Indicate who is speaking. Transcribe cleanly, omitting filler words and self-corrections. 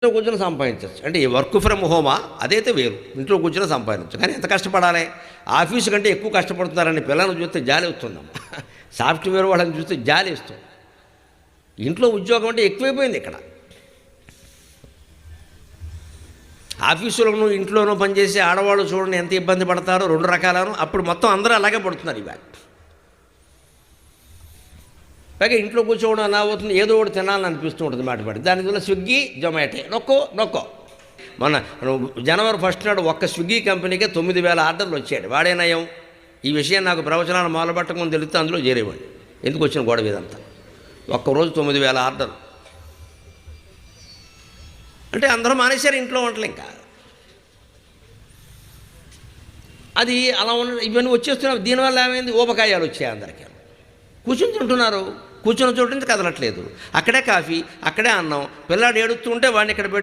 Speaker 1: ఇంట్లో కూర్చొని సంపాదించవచ్చు. అంటే ఈ వర్క్ ఫ్రమ్ హోమా అదైతే వేరు, ఇంట్లో కూర్చొని సంపాదించవచ్చు. కానీ ఎంత కష్టపడాలి? ఆఫీసు కంటే ఎక్కువ కష్టపడుతున్నారని పిల్లలను చూస్తే జాలి వస్తుందమ్మా. సాఫ్ట్వేర్ వాళ్ళని చూస్తే జాలి ఇస్తుంది. ఇంట్లో ఉద్యోగం అంటే ఎక్కువైపోయింది ఇక్కడ. ఆఫీసులోనూ ఇంట్లోనూ పనిచేసే ఆడవాళ్ళు చూడండి ఎంత ఇబ్బంది పడతారో, రెండు రకాలను. అప్పుడు మొత్తం అందరూ అలాగే పడుతున్నారు ఇవాళ. పైగా ఇంట్లో కూర్చోవడం ఎలా అవుతుంది, ఏదో ఒకటి తినాలని అనిపిస్తూ ఉంటుంది మాట పడి. దానివల్ల స్విగ్గీ జొమాటో నొక్కో. మన జనవరి 1 నాడు ఒక్క స్విగ్గీ కంపెనీకే 9,000 ఆర్డర్లు వచ్చాడు. వాడే నయం. ఈ విషయం నాకు ప్రవచనాలు మొదలుపెట్టకుండా తెలిస్తే అందులో చేరేవాడిని. ఎందుకు వచ్చిన గొడవ ఇదంతా? ఒక్కరోజు 9,000 ఆర్డర్లు అంటే అందరూ మానేశారు ఇంట్లో వంటలు. ఇంకా అది అలా ఉన్న ఇవన్నీ వచ్చేస్తున్నాయి. దీనివల్ల ఏమైంది? ఊబకాయాలు వచ్చాయి అందరికీ. కూర్చొని తింటున్నారు, కూర్చొని చోటు నుంచి కదలట్లేదు. అక్కడే కాఫీ, అక్కడే అన్నం. పిల్లాడు ఏడుస్తూ ఉంటే వాడిని ఇక్కడ